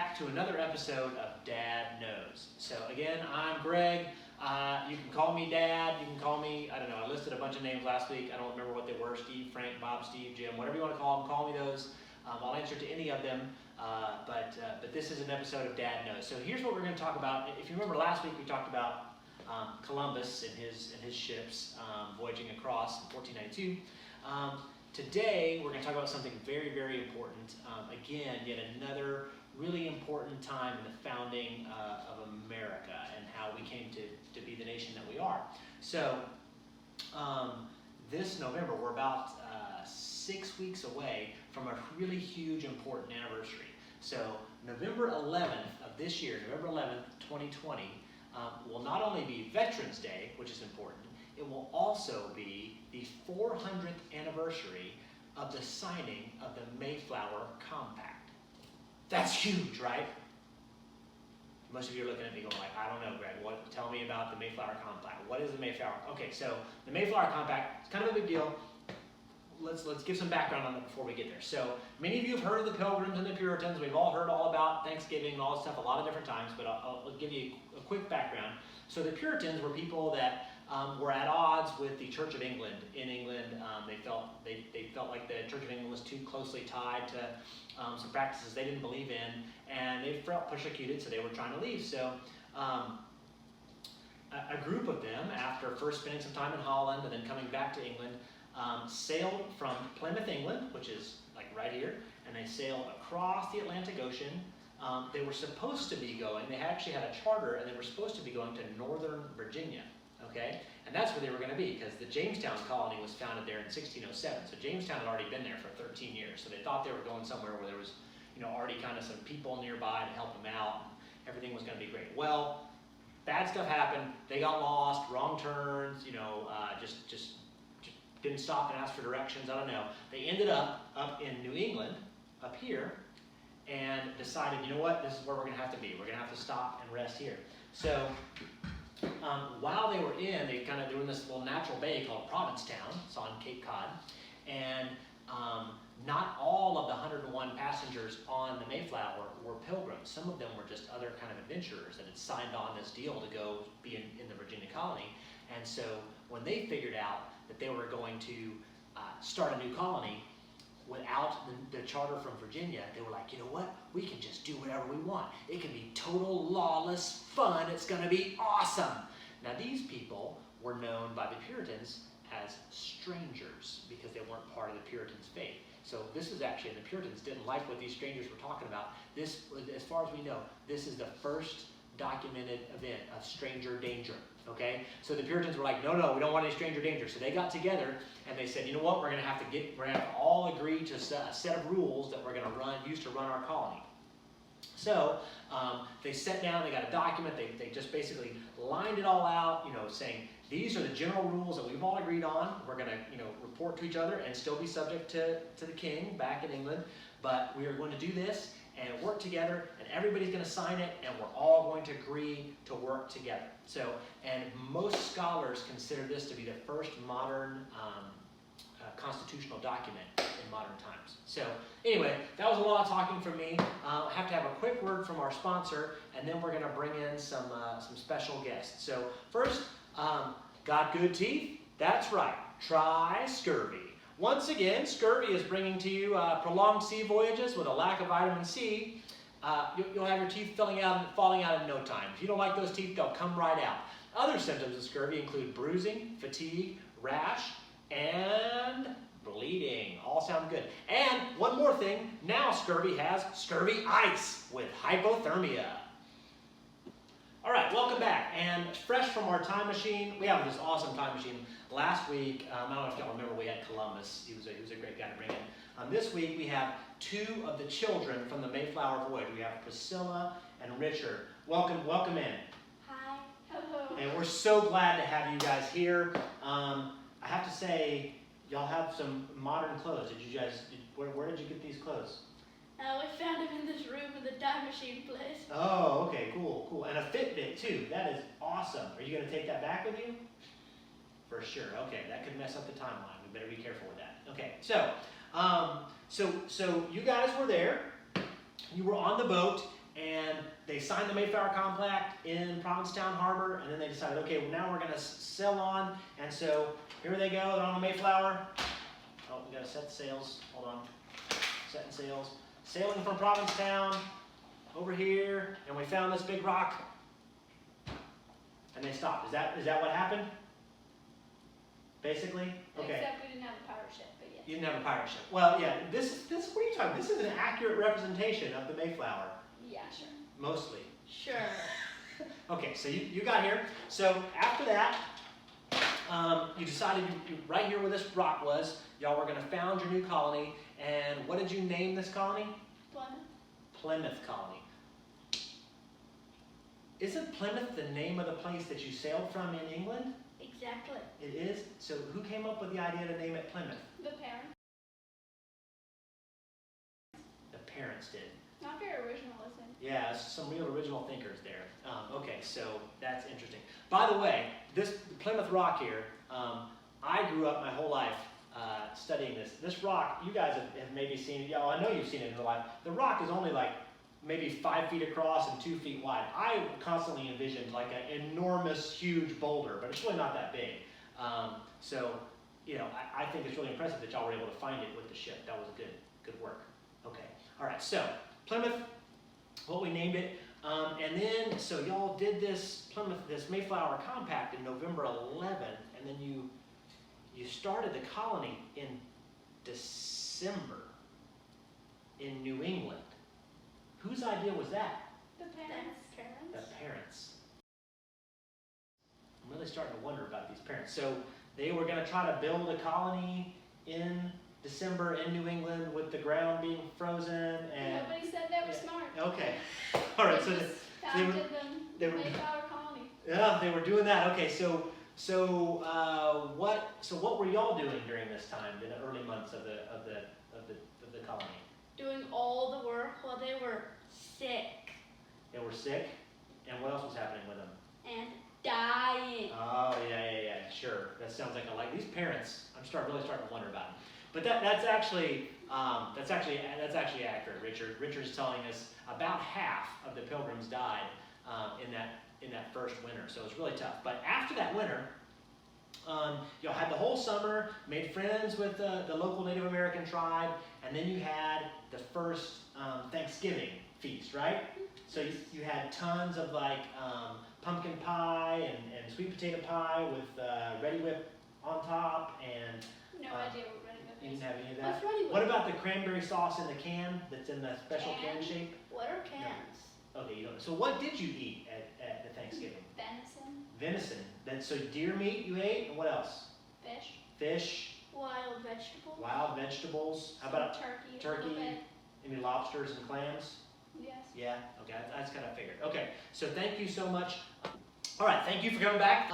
back to another episode of Dad Knows. So again, I'm Greg. You can call me Dad. You can call me, I don't know, I listed a bunch of names last week. I don't remember what they were. Steve, Frank, Bob, Steve, Jim, whatever you want to call them, call me those. I'll answer to any of them. But this is an episode of Dad Knows. So here's what we're going to talk about. If you remember last week, we talked about Columbus and his ships voyaging across in 1492. Today, we're going to talk about something very, very important. Again, yet another really important time in the founding of America and how we came to be the nation that we are. So, this November, we're about 6 weeks away from a really huge, important anniversary. So, November 11th of this year, November 11th, 2020, will not only be Veterans Day, which is important, it will also be the 400th anniversary of the signing of the Mayflower Compact. That's huge, right? Most of you are looking at me going like, I don't know, Greg, tell me about the Mayflower Compact. What is the Mayflower? Okay, so the Mayflower Compact, it's kind of a big deal. Let's give some background on it before we get there. So many of you have heard of the Pilgrims and the Puritans. We've all heard all about Thanksgiving and all this stuff a lot of different times, but I'll give you a quick background. So the Puritans were people that were at odds with the Church of England. In England, they felt like the Church of England was too closely tied to some practices they didn't believe in, and they felt persecuted, so they were trying to leave. So a group of them, after first spending some time in Holland and then coming back to England, sailed from Plymouth, England, which is like right here, and they sailed across the Atlantic Ocean. They were supposed to be going, they actually had a charter, and they were supposed to be going to northern Virginia, okay? And that's where they were going to be, because the Jamestown colony was founded there in 1607. So Jamestown had already been there for 13 years, so they thought they were going somewhere where there was, already kind of some people nearby to help them out. Everything was going to be great. Well, bad stuff happened. They got lost, wrong turns, just didn't stop and ask for directions. I don't know. They ended up in New England, up here, and decided, you know what, this is where we're going to have to be. We're going to have to stop and rest here. So while they were they were in this little natural bay called Provincetown. It's on Cape Cod. And not all of the 101 passengers on the Mayflower were pilgrims. Some of them were just other kind of adventurers that had signed on this deal to go be in the Virginia colony. And so when they figured out that they were going to start a new colony without the charter from Virginia, they were like, you know what? We can just do whatever we want. It can be total lawless fun. It's going to be awesome. Now, these people were known by the Puritans as strangers because they weren't part of the Puritans' faith. So this is actually, and the Puritans didn't like what these strangers were talking about. This, as far as we know, this is the first documented event of stranger danger. Okay, so the Puritans were like, no, we don't want any stranger danger. So they got together and they said, you know what, we're going to have to all agree to a set of rules that we're going to use to run our colony. So they sat down, they got a document, they just basically lined it all out, saying these are the general rules that we've all agreed on. We're going to, report to each other and still be subject to the king back in England, but we are going to do this and work together, and everybody's going to sign it, and we're all going to agree to work together. So, and most scholars consider this to be the first modern constitutional document in modern times. So, anyway, that was a lot of talking from me. I have to have a quick word from our sponsor, and then we're going to bring in some special guests. So, first, got good teeth? That's right. Try scurvy. Once again, scurvy is bringing to you prolonged sea voyages with a lack of vitamin C. You'll have your teeth falling out in no time. If you don't like those teeth, they'll come right out. Other symptoms of scurvy include bruising, fatigue, rash, and bleeding. All sound good. And one more thing, now scurvy has scurvy ice with hypothermia. All right, welcome back. And fresh from our time machine, we have this awesome time machine. Last week, I don't know if y'all remember, we had Columbus. He was a great guy to bring in. This week, we have two of the children from the Mayflower voyage. We have Priscilla and Richard. Welcome in. Hi. Hello. And we're so glad to have you guys here. I have to say, y'all have some modern clothes. Where did you get these clothes? We found them in this room in the time machine place. Oh, okay, cool. And a Fitbit, too. That is awesome. Are you going to take that back with you? For sure. Okay, that could mess up the timeline. We better be careful with that. Okay, so you guys were there. You were on the boat, and they signed the Mayflower Compact in Provincetown Harbor, and then they decided, okay, well, now we're going to sail on, and so here they go, they're on the Mayflower. Oh, we got to set the sails. Hold on. Setting sails. Sailing from Provincetown over here, and we found this big rock, and they stopped. Is that what happened? Basically? Okay. Except we didn't have a pirate ship, but yeah. You didn't have a pirate ship. Well, yeah, this what are you talking? This is an accurate representation of the Mayflower. Yeah, sure. Mostly. Sure. Okay, so you got here. So after that, you decided right here where this rock was, y'all were going to found your new colony. And what did you name this colony? Plymouth. Plymouth Colony. Isn't Plymouth the name of the place that you sailed from in England? Exactly. It is? So who came up with the idea to name it Plymouth? The parents. The parents did. Not very original, is it? Yeah, some real original thinkers there. Okay, so that's interesting. By the way, this Plymouth Rock here, I grew up my whole life studying this. This rock, you guys have maybe seen it. Yeah, I know you've seen it in real life. The rock is only like maybe 5 feet across and 2 feet wide. I constantly envisioned like an enormous, huge boulder, but it's really not that big. So, I think it's really impressive that y'all were able to find it with the ship. That was good work. Okay, all right, so Plymouth, what we named it, and then, so y'all did this Mayflower Compact in November 11th, and then you started the colony in December in New England. Whose idea was that? The parents. The parents. I'm really starting to wonder about these parents. So they were going to try to build a colony in December in New England with the ground being frozen and... Nobody said they were smart. Okay. All right. So They were Mayflower colony. Yeah, they were doing that. Okay. So what were y'all doing during this time, in the early months of the colony? Doing all the work while they were sick. They were sick, and what else was happening with them? And dying. Oh yeah, sure. That sounds like these parents. I'm really starting to wonder about them. But that's actually accurate. Richard's telling us about half of the pilgrims died in that first winter, so it was really tough. But after that winter, y'all had the whole summer, made friends with the local Native American tribe, and then you had the first Thanksgiving feast, right? So you had tons of like pumpkin pie and sweet potato pie with Ready Whip on top, and no idea what Ready Whip is. you didn't have any of that. What's Ready Whip? What about the cranberry sauce in the can that's in the special can shape? What are cans? Okay, you don't. So what did you eat at the Thanksgiving? Venison. Venison. Then so deer meat you ate, and what else? Fish. Fish. Wild vegetables. Wild vegetables. How about turkey? turkey? Any lobsters and clams? Yes. Yeah. Okay, that's kind of figured. Okay, so thank you so much. All right, thank you for coming back.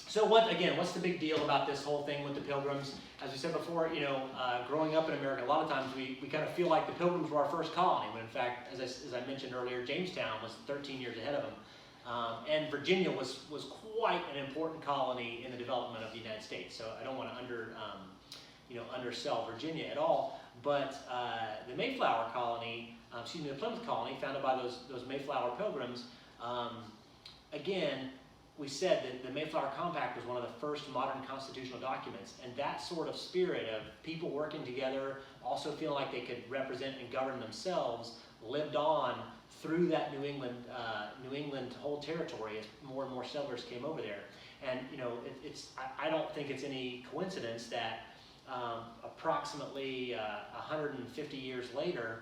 So what's the big deal about this whole thing with the Pilgrims? As we said before, growing up in America, a lot of times we kind of feel like the Pilgrims were our first colony, when in fact, as I mentioned earlier, Jamestown was 13 years ahead of them. And Virginia was quite an important colony in the development of the United States. So I don't want to undersell Virginia at all. But the Mayflower colony, the Plymouth colony, founded by those Mayflower Pilgrims, again, we said that the Mayflower Compact was one of the first modern constitutional documents, and that sort of spirit of people working together, also feeling like they could represent and govern themselves, lived on through that New England whole territory as more and more settlers came over there. And I don't think it's any coincidence that approximately 150 years later,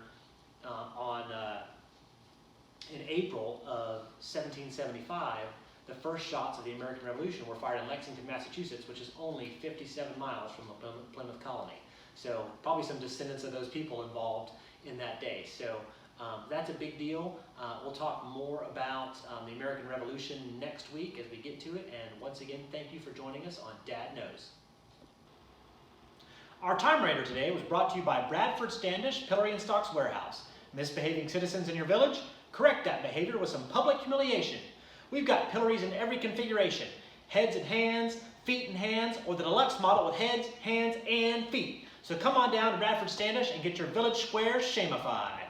in April of 1775, the first shots of the American Revolution were fired in Lexington, Massachusetts, which is only 57 miles from the Plymouth colony. So probably some descendants of those people involved in that day. So that's a big deal. We'll talk more about the American Revolution next week as we get to it. And once again, thank you for joining us on Dad Knows. Our Time Raider today was brought to you by Bradford Standish Pillory and Stocks Warehouse. Misbehaving citizens in your village? Correct that behavior with some public humiliation. We've got pillories in every configuration, heads and hands, feet and hands, or the deluxe model with heads, hands, and feet. So come on down to Bradford Standish and get your village square shamified.